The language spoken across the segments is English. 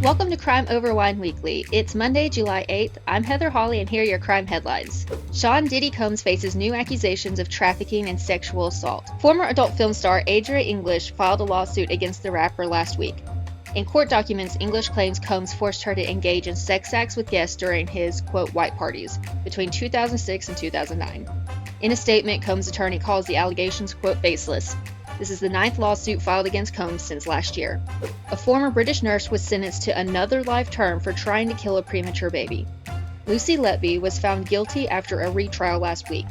Welcome to Crime Over Wine Weekly. It's Monday, July 8th. I'm Heather Holley, and here are your crime headlines. Sean Diddy Combs faces new accusations of trafficking and sexual assault. Former adult film star Adria English filed a lawsuit against the rapper last week. In court documents, English claims Combs forced her to engage in sex acts with guests during his, quote, white parties between 2006 and 2009. In a statement, Combs' attorney calls the allegations, quote, baseless. This is the 9th lawsuit filed against Combs since last year. A former British nurse was sentenced to another life term for trying to kill a premature baby. Lucy Letby was found guilty after a retrial last week.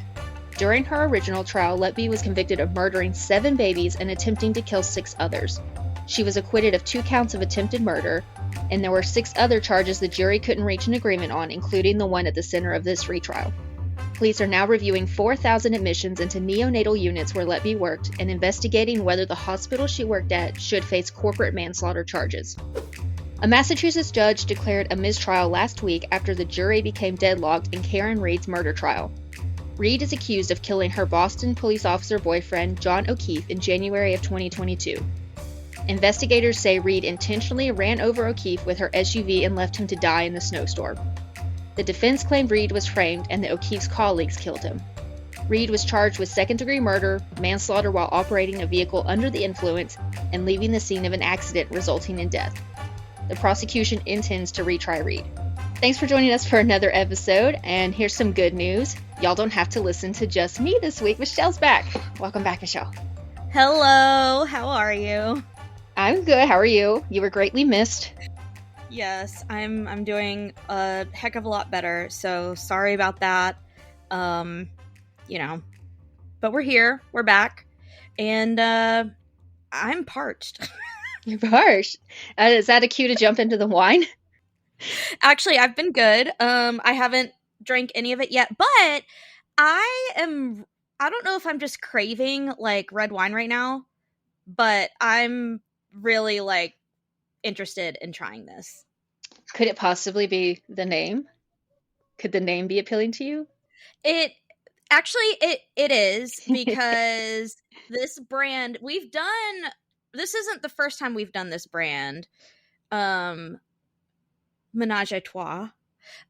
During her original trial, Letby was convicted of murdering 7 babies and attempting to kill 6 others. She was acquitted of 2 counts of attempted murder, and there were 6 other charges the jury couldn't reach an agreement on, including the one at the center of this retrial. Police are now reviewing 4,000 admissions into neonatal units where Letby worked and investigating whether the hospital she worked at should face corporate manslaughter charges. A Massachusetts judge declared a mistrial last week after the jury became deadlocked in Karen Reed's murder trial. Reed is accused of killing her Boston police officer boyfriend, John O'Keefe, in January of 2022. Investigators say Reed intentionally ran over O'Keefe with her SUV and left him to die in the snowstorm. The defense claimed Reed was framed and that O'Keefe's colleagues killed him. Reed was charged with second-degree murder, manslaughter while operating a vehicle under the influence, and leaving the scene of an accident resulting in death. The prosecution intends to retry Reed. Thanks for joining us for another episode, and here's some good news. Y'all don't have to listen to just me this week. Michelle's back. Welcome back, Michelle. Hello, how are you? I'm good. How are you? You were greatly missed. Yes, I'm doing a heck of a lot better, so sorry about that. But we're here, we're back, and I'm parched. You're parched. Is that a cue to jump into the wine? Actually, I've been good. I haven't drank any of it yet, but I don't know if I'm just craving like red wine right now, but I'm really like interested in trying this. Could it possibly be the name? Could the name be appealing to you? It is, because this brand this isn't the first time we've done this brand, Ménage à Trois,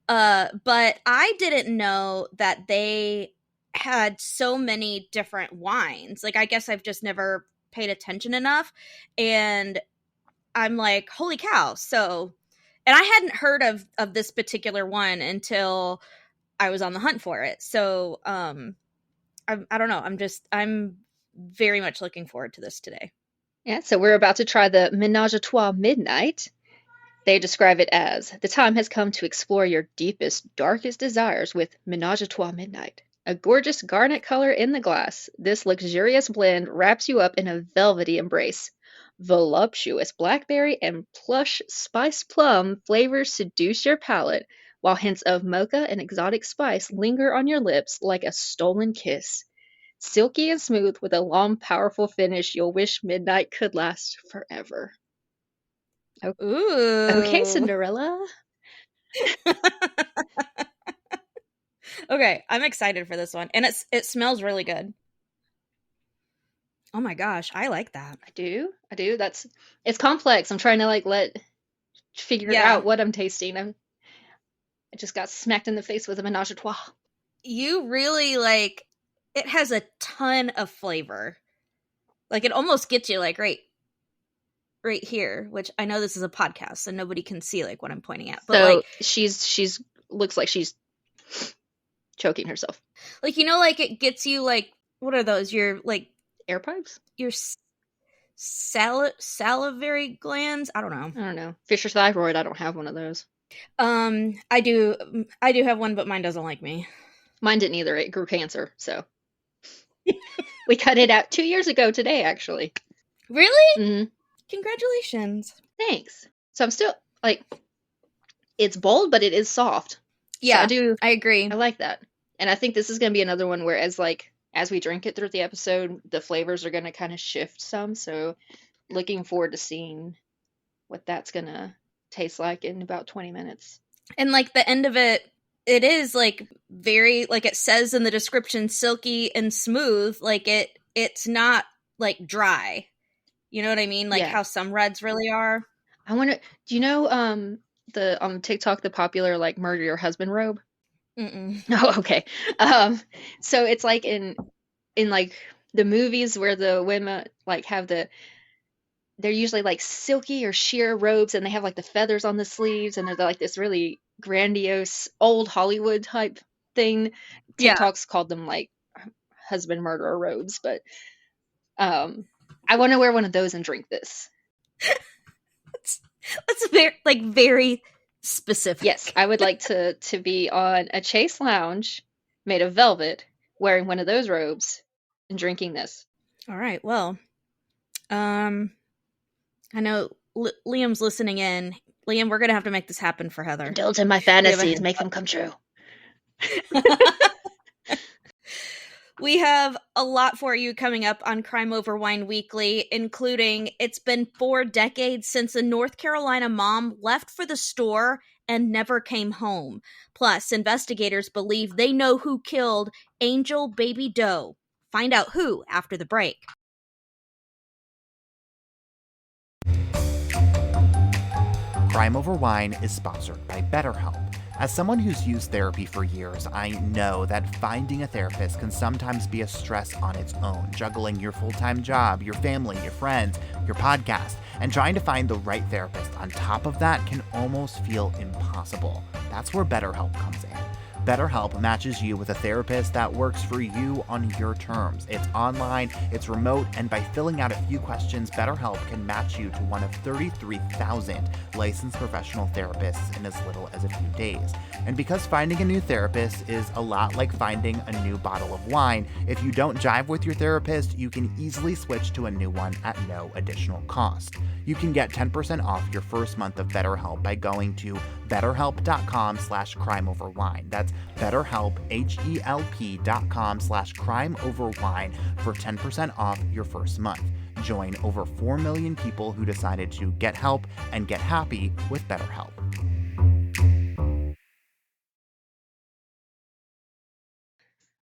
but I didn't know that they had so many different wines. Like, I guess I've just never paid attention enough, and I'm like, holy cow. So, and I hadn't heard of this particular one until I was on the hunt for it. So, I don't know. I'm very much looking forward to this today. Yeah, so we're about to try the Ménage à Trois Midnight. They describe it as, the time has come to explore your deepest, darkest desires with Ménage à Trois Midnight. A gorgeous garnet color in the glass, this luxurious blend wraps you up in a velvety embrace. Voluptuous blackberry and plush spiced plum flavors seduce your palate, while hints of mocha and exotic spice linger on your lips like a stolen kiss. Silky and smooth with a long, powerful finish you'll wish midnight could last forever. Ooh. Okay, Cinderella. Okay, I'm excited for this one, and it smells really good. Oh my gosh, I like that. I do. It's complex. I'm trying to figure out what I'm tasting. I just got smacked in the face with a Ménage à Trois. You really it has a ton of flavor. Like, it almost gets you like right here, which I know this is a podcast, so nobody can see like what I'm pointing at. But so she's looks like she's choking herself. Like, like it gets you like, what are those? Your like air pipes? Your salivary glands? I don't know. Fisher's thyroid. I don't have one of those. I do have one, but mine doesn't like me. Mine didn't either. It grew cancer, so we cut it out 2 years ago today, actually. Really? Mm-hmm. Congratulations. Thanks. So I'm still it's bold, but it is soft. Yeah, So I agree. I like that. And I think this is going to be another one where as we drink it through the episode, the flavors are going to kind of shift some. So looking forward to seeing what that's going to taste like in about 20 minutes. And like the end of it is like very, like it says in the description, silky and smooth. Like it's not like dry. You know what I mean? Like how some reds really are. I want to. Do you know the on TikTok the popular like murder your husband robe? Mm-mm. Oh, okay. Um, so it's like in like the movies where the women like have they're usually like silky or sheer robes and they have like the feathers on the sleeves and they're like this really grandiose old Hollywood type thing. Yeah. TikTok's called them like husband murderer robes, but um I want to wear one of those and drink this. That's very Yes, specific. I would like to be on a chase lounge made of velvet, wearing one of those robes and drinking this. All right. Well, um, I know Liam's listening in. Liam, we're gonna have to make this happen for Heather. Indulge in my We have a fantasies, heads make them come true. We have a lot for you coming up on Crime Over Wine Weekly, including it's been 4 decades since a North Carolina mom left for the store and never came home. Plus, investigators believe they know who killed Angel Baby Doe. Find out who after the break. Crime Over Wine is sponsored by BetterHelp. As someone who's used therapy for years, I know that finding a therapist can sometimes be a stress on its own, juggling your full-time job, your family, your friends, your podcast, and trying to find the right therapist on top of that can almost feel impossible. That's where BetterHelp comes in. BetterHelp matches you with a therapist that works for you on your terms. It's online, it's remote, and by filling out a few questions, BetterHelp can match you to one of 33,000 licensed professional therapists in as little as a few days. And because finding a new therapist is a lot like finding a new bottle of wine, if you don't jive with your therapist, you can easily switch to a new one at no additional cost. You can get 10% off your first month of BetterHelp by going to betterhelp.com/crimeoverwine. That's BetterHelp, HELP.com/crimeoverwine for 10% off your first month. Join over 4 million people who decided to get help and get happy with BetterHelp.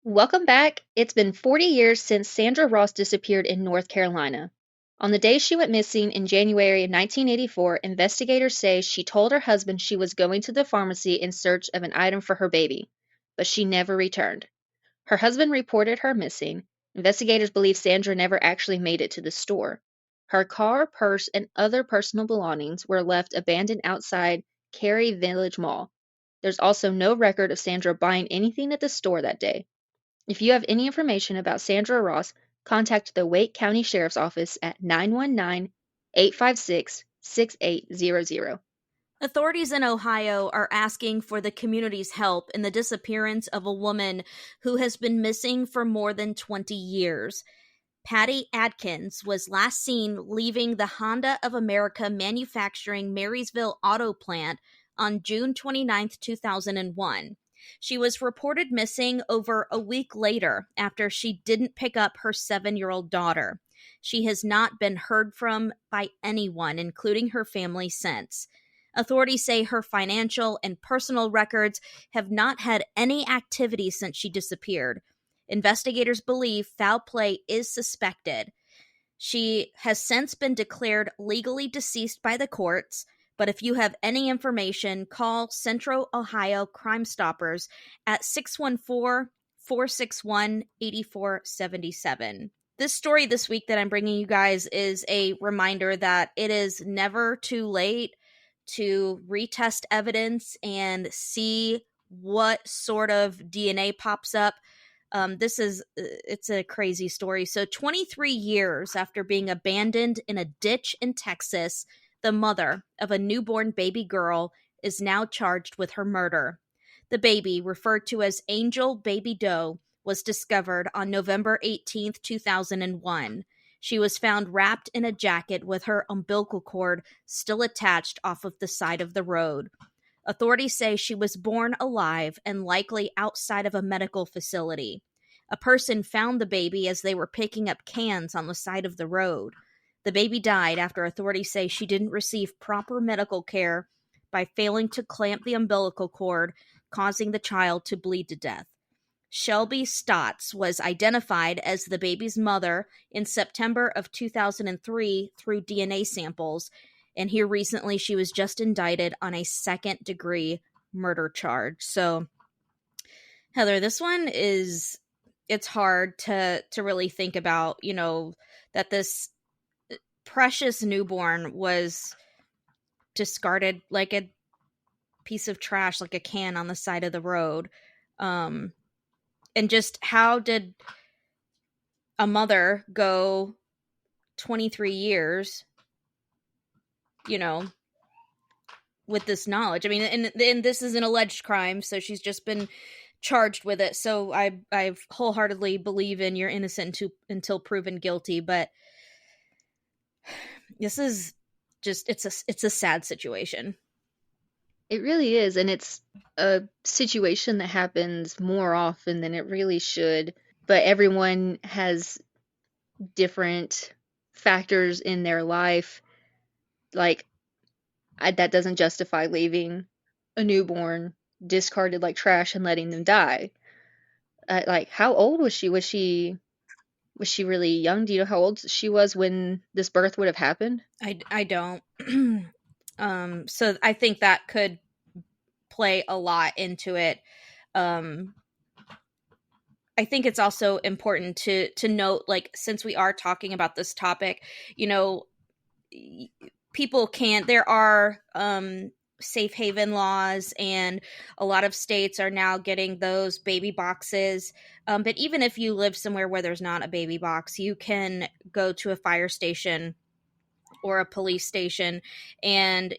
Welcome back. It's been 40 years since Sandra Ross disappeared in North Carolina. On the day she went missing in January of 1984, investigators say she told her husband she was going to the pharmacy in search of an item for her baby, but she never returned. Her husband reported her missing. Investigators believe Sandra never actually made it to the store. Her car, purse, and other personal belongings were left abandoned outside Cary Village Mall. There's also no record of Sandra buying anything at the store that day. If you have any information about Sandra Ross, contact the Wake County Sheriff's Office at 919-856-6800. Authorities in Ohio are asking for the community's help in the disappearance of a woman who has been missing for more than 20 years. Patty Adkins was last seen leaving the Honda of America manufacturing Marysville auto plant on June 29, 2001. She was reported missing over a week later after she didn't pick up her 7-year-old daughter. She has not been heard from by anyone, including her family, since. Authorities say her financial and personal records have not had any activity since she disappeared. Investigators believe foul play is suspected. She has since been declared legally deceased by the courts, but if you have any information, call Central Ohio Crime Stoppers at 614-461-8477. This story this week that I'm bringing you guys is a reminder that it is never too late to retest evidence and see what sort of DNA pops up. It's a crazy story. So 23 years after being abandoned in a ditch in Texas, the mother of a newborn baby girl is now charged with her murder. The baby, referred to as Angel Baby Doe, was discovered on November 18th, 2001. She was found wrapped in a jacket with her umbilical cord still attached off of the side of the road. Authorities say she was born alive and likely outside of a medical facility. A person found the baby as they were picking up cans on the side of the road. The baby died after authorities say she didn't receive proper medical care by failing to clamp the umbilical cord, causing the child to bleed to death. Shelby Stotts was identified as the baby's mother in September of 2003 through DNA samples, And here recently, she was just indicted on a second-degree murder charge. So, Heather, this one is, it's hard to really think about, that this precious newborn was discarded like a piece of trash, like a can on the side of the road. And just how did a mother go 23 years, with this knowledge? I mean, and this is an alleged crime, so she's just been charged with it. So I wholeheartedly believe in you're innocent until proven guilty. But this is just, it's a sad situation. It really is, and it's a situation that happens more often than it really should. But everyone has different factors in their life. Like, that doesn't justify leaving a newborn discarded like trash and letting them die. Like, how old was she? Was she really young? Do you know how old she was when this birth would have happened? I don't. So I think that could play a lot into it. I think it's also important to note, like, since we are talking about this topic, people can't, there are safe haven laws, and a lot of states are now getting those baby boxes. But even if you live somewhere where there's not a baby box, you can go to a fire station or a police station, and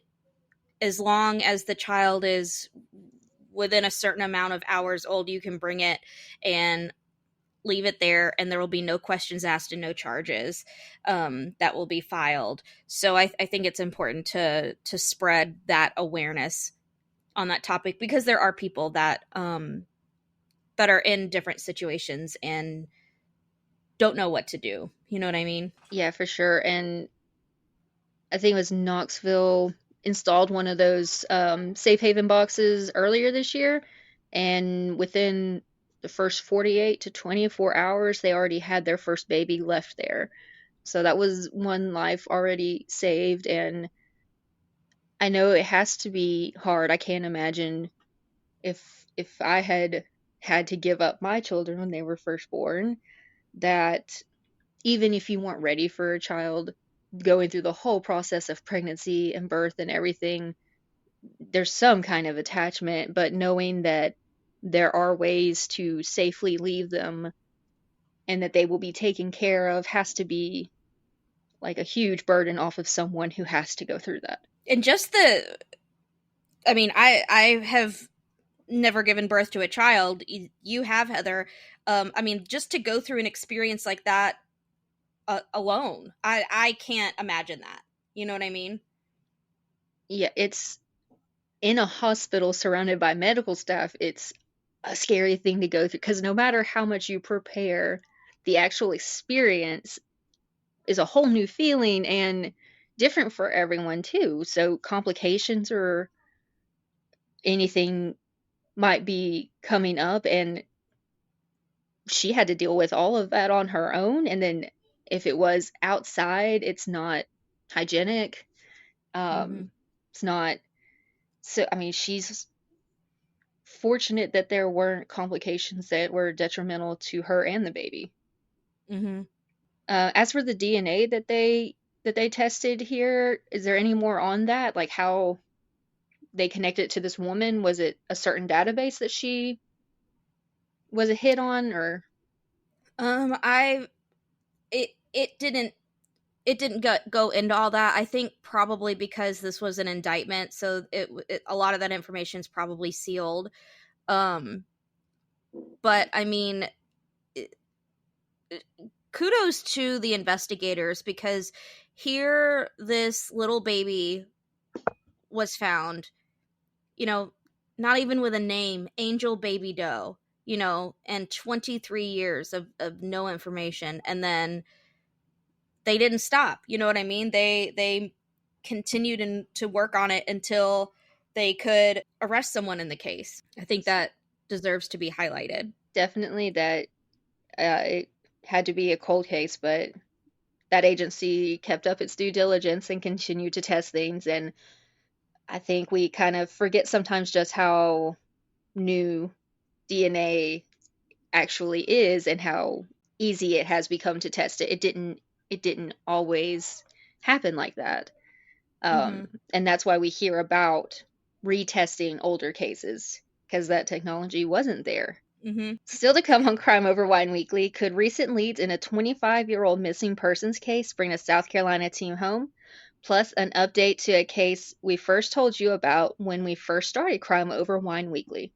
as long as the child is within a certain amount of hours old, you can bring it and leave it there, and there will be no questions asked and no charges that will be filed. So I think it's important to spread that awareness on that topic, because there are people that that are in different situations and don't know what to do. You know what I mean? Yeah, for sure. And I think it was Knoxville installed one of those safe haven boxes earlier this year, and within the first 48 to 24 hours, they already had their first baby left there. So that was one life already saved, and I know it has to be hard. I can't imagine if I had to give up my children when they were first born, that even if you weren't ready for a child, going through the whole process of pregnancy and birth and everything, there's some kind of attachment, but knowing that there are ways to safely leave them and that they will be taken care of has to be like a huge burden off of someone who has to go through that. And just I mean, I have never given birth to a child. You have, Heather. I mean, just to go through an experience like that alone, I can't imagine that. You know what I mean? Yeah, it's in a hospital surrounded by medical staff. It's a scary thing to go through because no matter how much you prepare, the actual experience is a whole new feeling and different for everyone too. So complications or anything might be coming up, and she had to deal with all of that on her own. And then if it was outside, it's not hygienic. It's not. So, I mean, she's fortunate that there weren't complications that were detrimental to her and the baby. As for the DNA that they tested here, is there any more on that? Like how they connected it to this woman? Was it a certain database that she was a hit on, or? It didn't go into all that. I think probably because this was an indictment, so a lot of that information is probably sealed. But I mean, kudos to the investigators, because here this little baby was found, not even with a name, Angel Baby Doe, and 23 years of no information. And then they didn't stop. You know what I mean? They continued to work on it until they could arrest someone in the case. I think that deserves to be highlighted. Definitely that it had to be a cold case, but that agency kept up its due diligence and continued to test things. And I think we kind of forget sometimes just how new DNA actually is and how easy it has become to test it. It didn't always happen like that. Mhm. And that's why we hear about retesting older cases, because that technology wasn't there. Mhm. Still to come on Crime Over Wine Weekly, could recent leads in a 25-year-old missing persons case bring a South Carolina team home? Plus, an update to a case we first told you about when we first started Crime Over Wine Weekly.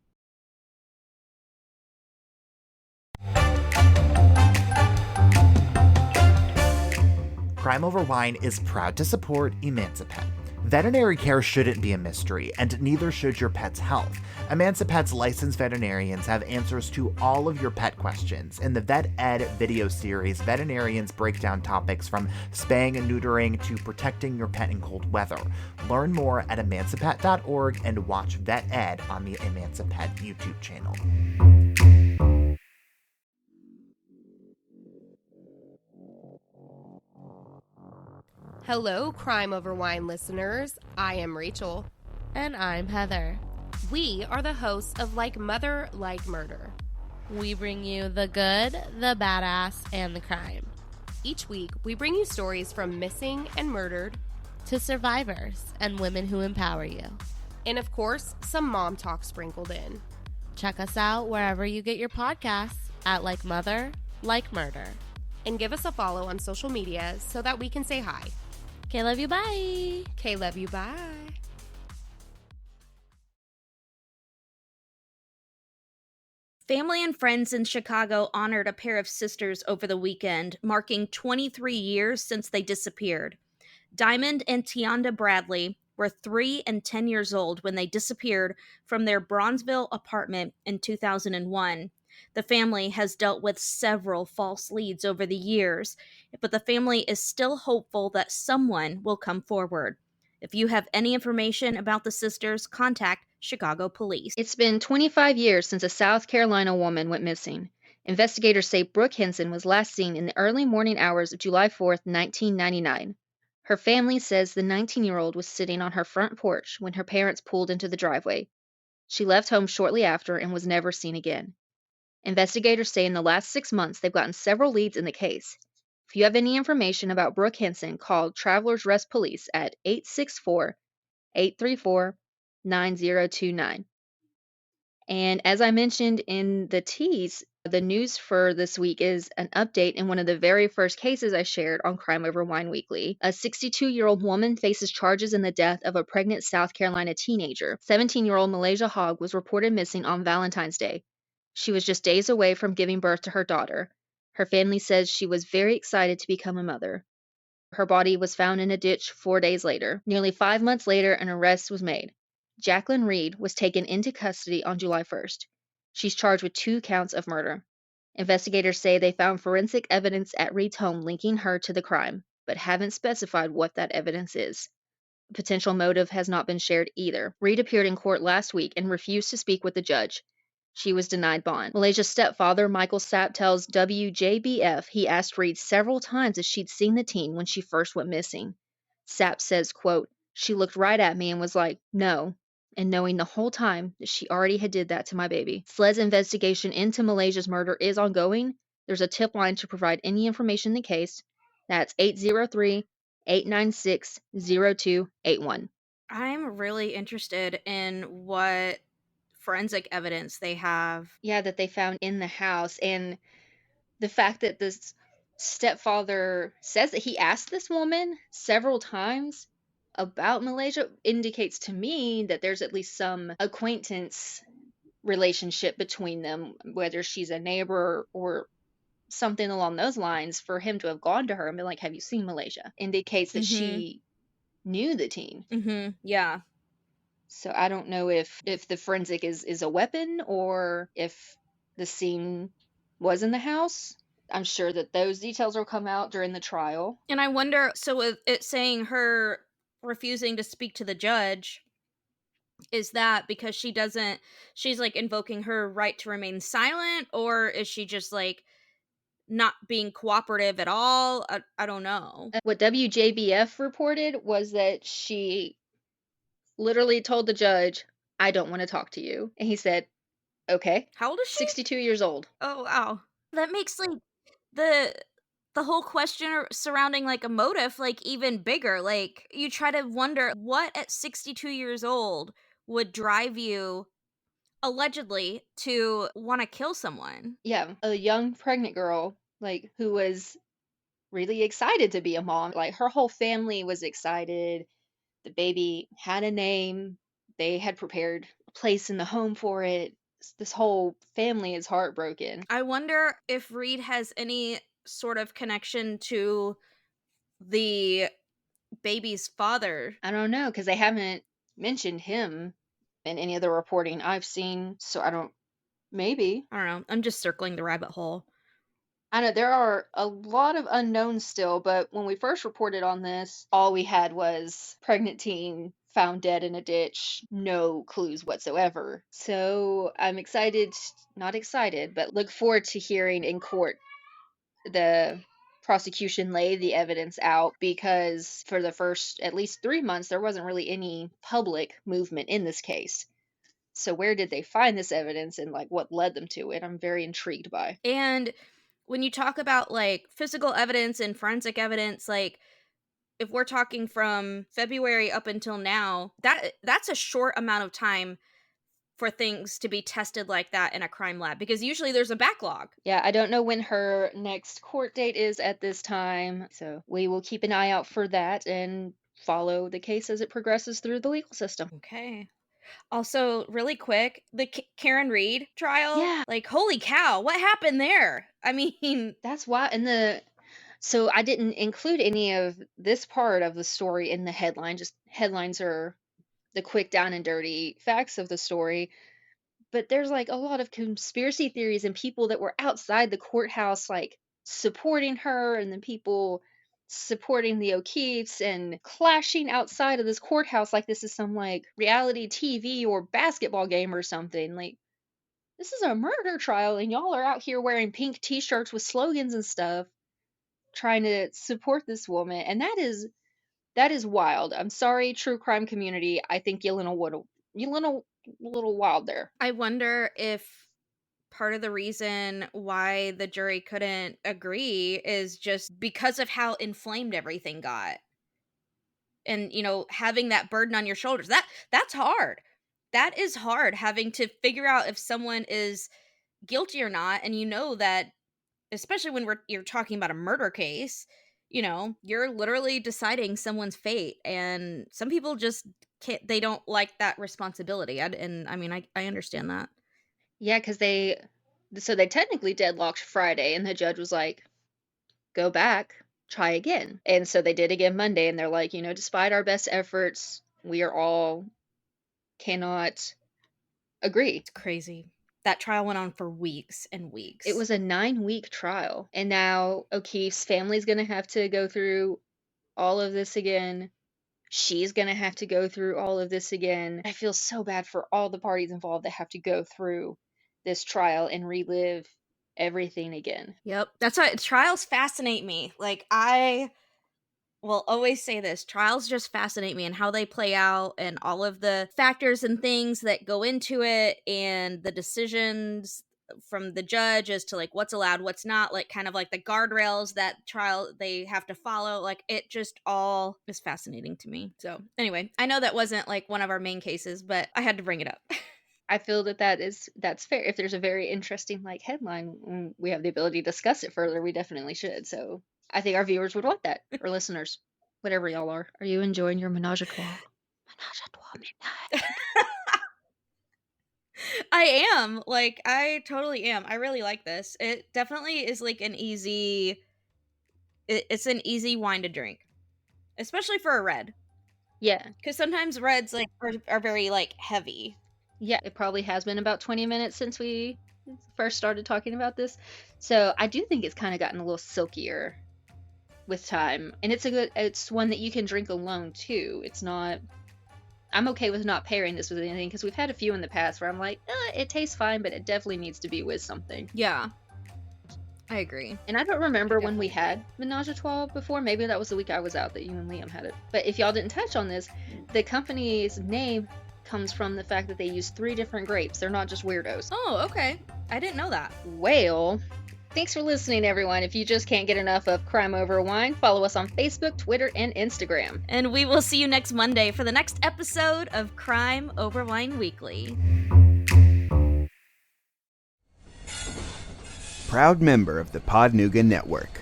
Crime Over Wine is proud to support Emancipet. Veterinary care shouldn't be a mystery, and neither should your pet's health. Emancipet's licensed veterinarians have answers to all of your pet questions. In the Vet Ed video series, veterinarians break down topics from spaying and neutering to protecting your pet in cold weather. Learn more at emancipet.org and watch Vet Ed on the Emancipet YouTube channel. Hello, Crime Over Wine listeners. I am Rachel. And I'm Heather. We are the hosts of Like Mother, Like Murder. We bring you the good, the badass, and the crime. Each week, we bring you stories from missing and murdered, to survivors and women who empower you. and of course, some mom talk sprinkled in. Check us out wherever you get your podcasts at Like Mother, Like Murder. And give us a follow on social media so that we can say hi. Okay, love you, bye. Okay, love you, bye. Family and friends in Chicago honored a pair of sisters over the weekend, marking 23 years since they disappeared. Diamond and Tianda Bradley were 3 and 10 years old when they disappeared from their Bronzeville apartment in 2001. The family has dealt with several false leads over the years, but the family is still hopeful that someone will come forward. If you have any information about the sisters, contact Chicago Police. It's been 25 years since a South Carolina woman went missing. Investigators say Brooke Henson was last seen in the early morning hours of July 4th, 1999. Her family says the 19-year-old was sitting on her front porch when her parents pulled into the driveway. She left home shortly after and was never seen again. Investigators say in the last 6 months they've gotten several leads in the case. If you have any information about Brooke Henson, call Travelers Rest Police at 864-834-9029. And as I mentioned in the tease, the news for this week is an update in one of the very first cases I shared on Crime Over Wine Weekly. A 62-year-old woman faces charges in the death of a pregnant South Carolina teenager. 17-year-old Malaysia Hogg was reported missing on Valentine's Day. She was just days away from giving birth to her daughter. Her family says she was very excited to become a mother. Her body was found in a ditch 4 days later. Nearly 5 months later, an arrest was made. Jacqueline Reed was taken into custody on July 1st. She's charged with 2 counts of murder. Investigators say they found forensic evidence at Reed's home linking her to the crime, but haven't specified what that evidence is. A potential motive has not been shared either. Reed appeared in court last week and refused to speak with the judge. She was denied bond. Malaysia's stepfather, Michael Sapp, tells WJBF he asked Reed several times if she'd seen the teen when she first went missing. Sapp says, quote, "She looked right at me and was like, no," and knowing the whole time that she already had did that to my baby. SLED's investigation into Malaysia's murder is ongoing. There's a tip line to provide any information in the case. That's 803-896-0281. I'm really interested in what forensic evidence they have. Yeah, that they found in the house. And the fact that this stepfather says that he asked this woman several times about Malaysia indicates to me that there's at least some acquaintance relationship between them, whether she's a neighbor or something along those lines. For him to have gone to her and been like, "Have you seen Malaysia?" indicates that she knew the teen. Yeah. So I don't know if the forensic is a weapon or if the scene was in the house. I'm sure that those details will come out during the trial. And I wonder, so with it saying her refusing to speak to the judge, is that because she's like invoking her right to remain silent, or is she just like not being cooperative at all. I don't know. What WJBF reported was that she literally told the judge, "I don't want to talk to you." And he said, "Okay." How old is she? 62 years old. Oh, wow. That makes, like, the the whole question surrounding, like, a motive, like, even bigger. Like, you try to wonder what at 62 years old would drive you, allegedly, to wanna kill someone. Yeah, a young pregnant girl, like, who was really excited to be a mom. Like, her whole family was excited. The baby had a name. They had prepared a place in the home for it. This whole family is heartbroken. I wonder if Reed has any sort of connection to the baby's father. I don't know because they haven't mentioned him in any of the reporting I've seen. So I don't, maybe. I don't know. I'm just circling the rabbit hole. I know there are a lot of unknowns still, but when we first reported on this, all we had was pregnant teen found dead in a ditch, no clues whatsoever. So I'm excited, not excited, but look forward to hearing in court the prosecution lay the evidence out, because for the first at least 3 months there wasn't really any public movement in this case. So where did they find this evidence and like what led them to it? I'm very intrigued by. And when you talk about, like, physical evidence and forensic evidence, like, if we're talking from February up until now, that's a short amount of time for things to be tested like that in a crime lab, because usually there's a backlog. Yeah, I don't know when her next court date is at this time, so we will keep an eye out for that and follow the case as it progresses through the legal system. Okay. Also, really quick, the Karen Reed trial. Yeah. Like, holy cow, what happened there? I mean, That's why, so I didn't include any of this part of the story in the headline. Just headlines are the quick down and dirty facts of the story. But there's like a lot of conspiracy theories and people that were outside the courthouse, like supporting her, and then people supporting the O'Keeffes and clashing outside of this courthouse like this is some like reality TV or basketball game or something. Like, this is a murder trial, and y'all are out here wearing pink t shirts with slogans and stuff, trying to support this woman. And that is wild. I'm sorry, true crime community. I think you little wild there. I wonder if part of the reason why the jury couldn't agree is just because of how inflamed everything got. And, having that burden on your shoulders. That's hard. That is hard, having to figure out if someone is guilty or not, and that, especially when you're talking about a murder case, you're literally deciding someone's fate, and some people just can't, they don't like that responsibility. I understand that. Yeah, because they technically deadlocked Friday, and the judge was like, go back, try again. And so they did again Monday, and they're like, despite our best efforts, we are all cannot agree. It's crazy. That trial went on for weeks and weeks. It was a 9-week trial, and now O'Keeffe's family's gonna have to go through all of this again. She's gonna have to go through all of this again. I feel so bad for all the parties involved that have to go through this trial and relive everything again. Yep. That's why trials fascinate me. Like, I will always say this, trials just fascinate me, and how they play out, and all of the factors and things that go into it, and the decisions from the judge as to like what's allowed, what's not, like kind of like the guardrails that trial they have to follow. Like, it just all is fascinating to me. So anyway, I know that wasn't like one of our main cases, but I had to bring it up. I feel that's fair. If there's a very interesting like headline, we have the ability to discuss it further, we definitely should. So I think our viewers would want that, or listeners, whatever y'all are. Are you enjoying your Ménage à Trois? Ménage à Trois Midnight. I am. Like, I totally am. I really like this. It definitely is like it's an easy wine to drink, especially for a red. Yeah. Because sometimes reds like are very like heavy. Yeah, it probably has been about 20 minutes since we first started talking about this. So I do think it's kind of gotten a little silkier with time. And it's one that you can drink alone too. I'm okay with not pairing this with anything, because we've had a few in the past where I'm like, it tastes fine, but it definitely needs to be with something. Yeah. I agree. And I don't remember when we had Ménage à Trois before. Maybe that was the week I was out that you and Liam had it. But if y'all didn't touch on this, the company's name comes from the fact that they use 3 different grapes. They're not just weirdos. Oh, okay. I didn't know that. Well, thanks for listening, everyone. If you just can't get enough of Crime Over Wine, follow us on Facebook, Twitter, and Instagram. And we will see you next Monday for the next episode of Crime Over Wine Weekly. Proud member of the Podnuga Network.